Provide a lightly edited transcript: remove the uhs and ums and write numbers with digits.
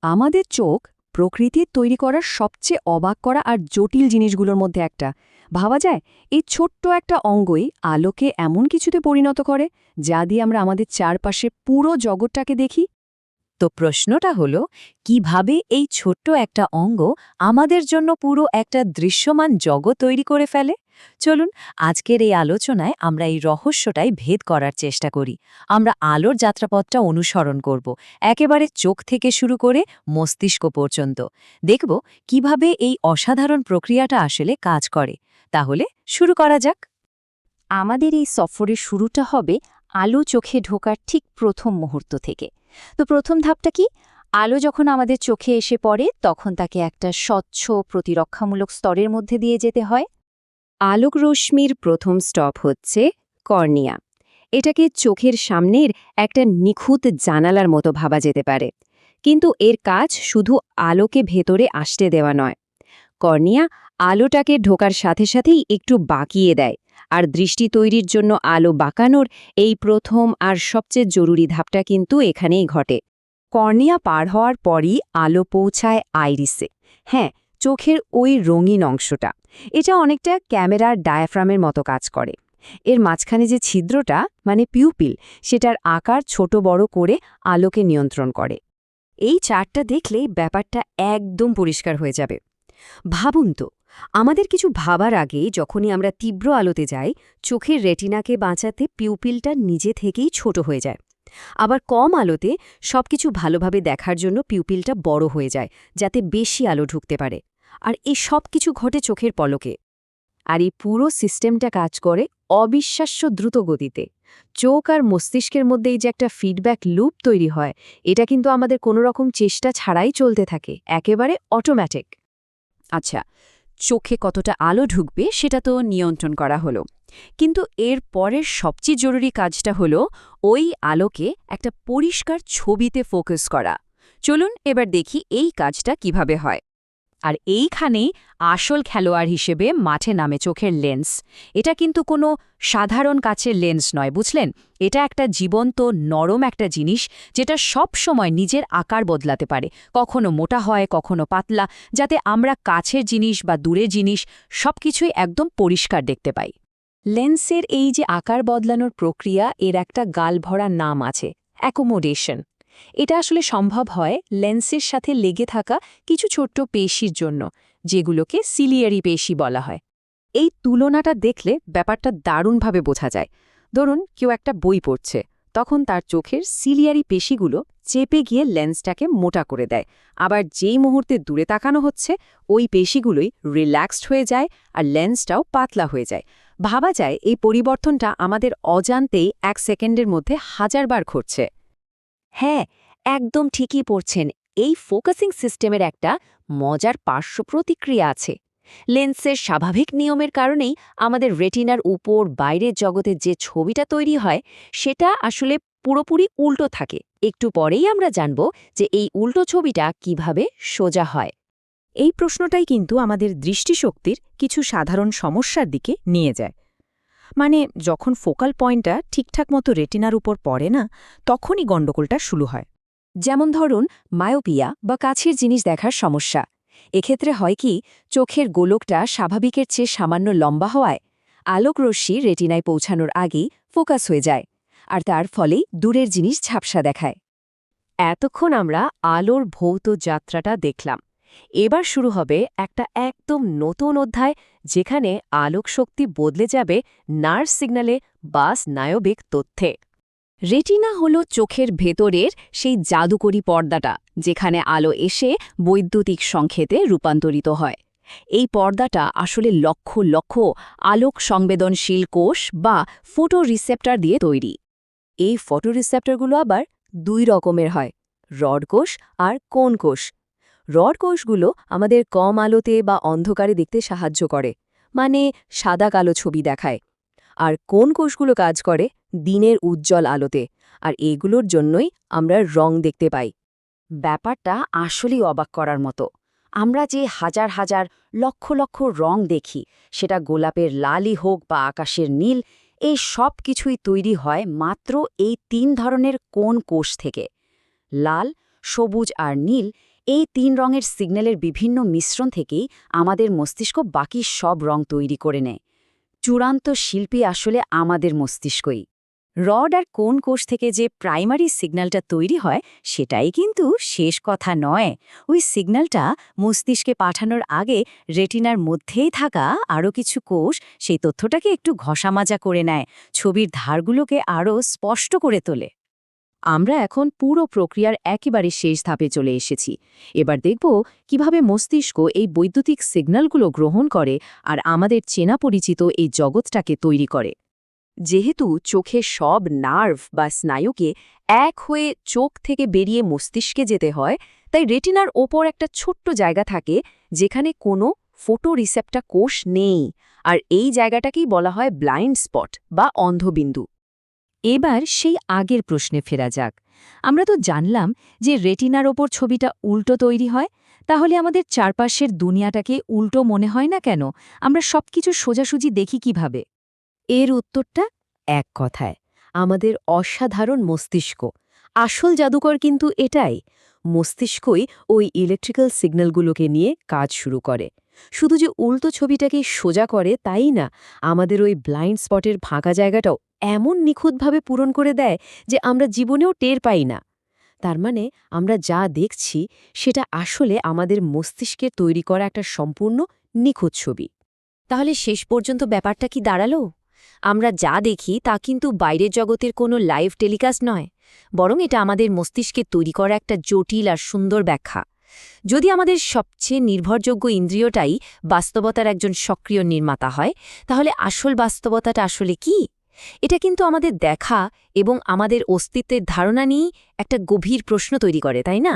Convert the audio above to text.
আমাদের চোখ প্রকৃতির তৈরি করার সবচেয়ে অবাক করা আর জটিল জিনিসগুলোর মধ্যে একটা। ভাবা যায় এই ছোট্ট একটা অঙ্গই আলোকে এমন কিছুতে পরিণত করে যা দিয়ে আমরা আমাদের চারপাশে পুরো জগৎটাকে দেখি। তো প্রশ্নটা হলো, কিভাবে এই ছোট্ট একটা অঙ্গ আমাদের জন্য পুরো একটা দৃশ্যমান জগৎ তৈরি করে ফেলে? চলুন আজকের এই আলোচনায় আমরা এই রহস্যটাই ভেদ করার চেষ্টা করি। আমরা আলোর যাত্রাপথটা অনুসরণ করব, একেবারে চোখ থেকে শুরু করে মস্তিষ্ক পর্যন্ত। দেখব কিভাবে এই অসাধারণ প্রক্রিয়াটা আসলে কাজ করে। তাহলে শুরু করা যাক। আমাদের এই সফরের শুরুটা হবে আলো চোখে ঢোকার ঠিক প্রথম মুহূর্ত থেকে। তো প্রথম ধাপটা কি? আলো যখন আমাদের চোখে এসে পড়ে তখন তাকে একটা স্বচ্ছ প্রতিরক্ষামূলক স্তরের মধ্যে দিয়ে যেতে হয়। আলোক রশ্মির প্রথম স্টপ হচ্ছে কর্নিয়া। এটাকে চোখের সামনের একটা নিখুঁত জানালার মতো ভাবা যেতে পারে, কিন্তু এর কাজ শুধু আলোকে ভেতরে আসতে দেওয়া নয়। কর্নিয়া আলোটাকে ঢোকার সাথে সাথেই একটু বাঁকিয়ে দেয়, আর দৃষ্টি তৈরির জন্য আলো বাঁকানোর এই প্রথম আর সবচেয়ে জরুরি ধাপটা কিন্তু এখানেই ঘটে। কর্নিয়া পার হওয়ার পরই আলো পৌঁছায় আইরিসে। হ্যাঁ, চোখের ওই রঙিন অংশটা। এটা অনেকটা ক্যামেরার ডায়াফ্রামের মতো কাজ করে। এর মাঝখানে যে ছিদ্রটা, মানে পিউপিল, সেটার আকার ছোট বড় করে আলোকে নিয়ন্ত্রণ করে। এই চার্টটা দেখলেই ব্যাপারটা একদম পরিষ্কার হয়ে যাবে। ভাবুন তো, আমাদের কিছু ভাবার আগে যখনই আমরা তীব্র আলোতে যাই, চোখের রেটিনাকে বাঁচাতে পিউপিলটা নিজে থেকেই ছোট হয়ে যায়। আবার কম আলোতে সবকিছু ভালোভাবে দেখার জন্য পিউপিলটা বড় হয়ে যায়, যাতে বেশি আলো ঢুকতে পারে। আর এই সব কিছু ঘটে চোখের পলকে। আর এই পুরো সিস্টেমটা কাজ করে অবিশ্বাস্য দ্রুত গতিতে। চোখ আর মস্তিষ্কের মধ্যে এই যে একটা ফিডব্যাক লুপ তৈরি হয়, এটা কিন্তু আমাদের কোনো রকম চেষ্টা ছাড়াই চলতে থাকে, একেবারে অটোম্যাটিক। আচ্ছা, চোখে কতটা আলো ঢুকবে সেটা তো নিয়ন্ত্রণ করা হলো, কিন্তু এর পরের সবচেয়ে জরুরি কাজটা হলো ওই আলোকে একটা পরিষ্কার ছবিতে ফোকাস করা। চলুন এবার দেখি এই কাজটা কিভাবে হয়। আর এইখানেই আসল খেলোয়াড় হিসেবে মাঠে নামে চোখের লেন্স। এটা কিন্তু কোনো সাধারণ কাচের লেন্স নয়, বুঝলেন? এটা একটা জীবন্ত নরম একটা জিনিস, যেটা সব সময় নিজের আকার বদলাতে পারে। কখনো মোটা হয়, কখনো পাতলা, যাতে আমরা কাছের জিনিস বা দূরের জিনিস সবকিছুই একদম পরিষ্কার দেখতে পাই। লেন্সের এই যে আকার বদলানোর প্রক্রিয়া, এর একটা গালভরা নাম আছে, অ্যাকোমোডেশন। এটা আসলে সম্ভব হয় লেন্সের সাথে লেগে থাকা কিছু ছোট্ট পেশির জন্য, যেগুলোকে সিলিয়ারি পেশি বলা হয়। এই তুলনাটা দেখলে ব্যাপারটা দারুণভাবে বোঝা যায়। ধরুন কেউ একটা বই পড়ছে, তখন তার চোখের সিলিয়ারি পেশিগুলো চেপে গিয়ে লেন্সটাকে মোটা করে দেয়। আবার যেই মুহূর্তে দূরে তাকানো হচ্ছে, ওই পেশিগুলোই রিল্যাক্সড হয়ে যায় আর লেন্সটাও পাতলা হয়ে যায়। ভাবা যায় এই পরিবর্তনটা আমাদের অজান্তেই 1 সেকেন্ডের মধ্যে হাজারবার ঘটছে। হ্যাঁ, একদম ঠিকই পড়ছেন। এই ফোকাসিং সিস্টেমের একটা মজার পার্শ্ব প্রতিক্রিয়া আছে। লেন্সের স্বাভাবিক নিয়মের কারণেই আমাদের রেটিনার উপর বাইরের জগতের যে ছবিটা তৈরি হয়, সেটা আসলে পুরোপুরি উল্টো থাকে। একটু পরেই আমরা জানব যে এই উল্টো ছবিটা কিভাবে সোজা হয়। এই প্রশ্নটাই কিন্তু আমাদের দৃষ্টিশক্তির কিছু সাধারণ সমস্যার দিকে নিয়ে যায়। মানে যখন ফোকাল পয়েন্টটা ঠিকঠাক মতো রেটিনার উপর পড়ে না, তখনই গণ্ডগোলটা শুরু হয়। যেমন ধরুন মায়োপিয়া বা কাছের জিনিস দেখার সমস্যা। এক্ষেত্রে হয় কি, চোখের গোলকটা স্বাভাবিকের চেয়ে সামান্য লম্বা হওয়ায় আলোকরশ্মি রেটিনায় পৌঁছানোর আগেই ফোকাস হয়ে যায়, আর তার ফলেই দূরের জিনিস ঝাপসা দেখায়। এতক্ষণ আমরা আলোর ভৌত যাত্রাটা দেখলাম। এবার শুরু হবে একটা একদম নতুন অধ্যায়, যেখানে আলোক শক্তি বদলে যাবে নার্ভ সিগন্যালে বা স্নায়বিক তথ্যে। রেটিনা হলো চোখের ভেতরের সেই জাদুকরী পর্দাটা, যেখানে আলো এসে বৈদ্যুতিক সংকেতে রূপান্তরিত হয়। এই পর্দাটা আসলে লক্ষ লক্ষ আলোক সংবেদনশীল কোষ বা ফোটো রিসেপ্টর দিয়ে তৈরি। এই ফটো রিসেপ্টরগুলো আবার 2 রকমের হয়, রড কোষ আর কোন কোষ। রড কোষগুলো আমাদের কম আলোতে বা অন্ধকারে দেখতে সাহায্য করে, মানে সাদা কালো ছবি দেখায়। আর কোন কোষগুলো কাজ করে দিনের উজ্জ্বল আলোতে, আর এগুলোর জন্যই আমরা রং দেখতে পাই। ব্যাপারটা আসলেই অবাক করার মতো। আমরা যে হাজার হাজার লক্ষ লক্ষ রং দেখি, সেটা গোলাপের লালই হোক বা আকাশের নীল, এই সব কিছুই তৈরি হয় মাত্র এই 3 ধরনের কোন কোষ থেকে। লাল, সবুজ আর নীল, এই 3 রঙের সিগন্যালের বিভিন্ন মিশ্রণ থেকেই আমাদের মস্তিষ্ক বাকি সব রং তৈরি করে নেয়। চূড়ান্ত শিল্পী আসলে আমাদের মস্তিষ্কই। রড আর কোন কোষ থেকে যে প্রাইমারি সিগন্যালটা তৈরি হয় সেটাই কিন্তু শেষ কথা নয়। ওই সিগন্যালটা মস্তিষ্কে পাঠানোর আগে রেটিনার মধ্যেই থাকা আরও কিছু কোষ সেই তথ্যটাকে একটু ঘষামাজা করে নেয়, ছবির ধারগুলোকে আরও স্পষ্ট করে তোলে। আমরা এখন পুরো প্রক্রিয়ার একেবারে শেষ ধাপে চলে এসেছি। এবার দেখব কিভাবে মস্তিষ্ক এই বৈদ্যুতিক সিগন্যালগুলো গ্রহণ করে আর আমাদের চেনা পরিচিত এই জগৎটাকে তৈরি করে। যেহেতু চোখের সব নার্ভ বা স্নায়ুকে এক হয়ে চোখ থেকে বেরিয়ে মস্তিষ্কে যেতে হয়, তাই রেটিনার ওপর একটা ছোট্ট জায়গা থাকে যেখানে কোনো ফটোরিসেপ্টর কোষ নেই, আর এই জায়গাটাকেই বলা হয় ব্লাইন্ড স্পট বা অন্ধবিন্দু। এবার সেই আগের প্রশ্নে ফেরা যাক। আমরা তো জানলাম যে রেটিনার ওপর ছবিটা উল্টো তৈরি হয়, তাহলে আমাদের চারপাশের দুনিয়াটাকে উল্টো মনে হয় না কেন? আমরা সবকিছু সোজাসুজি দেখি কিভাবে? এর উত্তরটা এক কথায়, আমাদের অসাধারণ মস্তিষ্ক। আসল জাদুকর কিন্তু এটাই, মস্তিষ্কই ওই ইলেকট্রিক্যাল সিগন্যালগুলোকে নিয়ে কাজ শুরু করে। শুধু যে উল্টো ছবিটাকে সোজা করে তাই না, আমাদের ওই ব্লাইন্ড স্পটের ফাঁকা জায়গাটাও এমন নিখুঁতভাবে পূরণ করে দেয় যে আমরা জীবনেও টের পাই না। তার মানে আমরা যা দেখছি সেটা আসলে আমাদের মস্তিষ্কের তৈরি করা একটা সম্পূর্ণ নিখুঁত ছবি। তাহলে শেষ পর্যন্ত ব্যাপারটা কি দাঁড়ালো? আমরা যা দেখি তা কিন্তু বাইরের জগতের কোনো লাইভ টেলিকাস্ট নয়, বরং এটা আমাদের মস্তিষ্কের তৈরি করা একটা জটিল আর সুন্দর ব্যাখ্যা। যদি আমাদের সবচেয়ে নির্ভরযোগ্য ইন্দ্রিয়টাই বাস্তবতার একজন সক্রিয় নির্মাতা হয়, তাহলে আসল বাস্তবতাটা আসলে কি? এটা কিন্তু আমাদের দেখা এবং আমাদের অস্তিত্বের ধারণা নিয়েই একটা গভীর প্রশ্ন তৈরি করে, তাই না?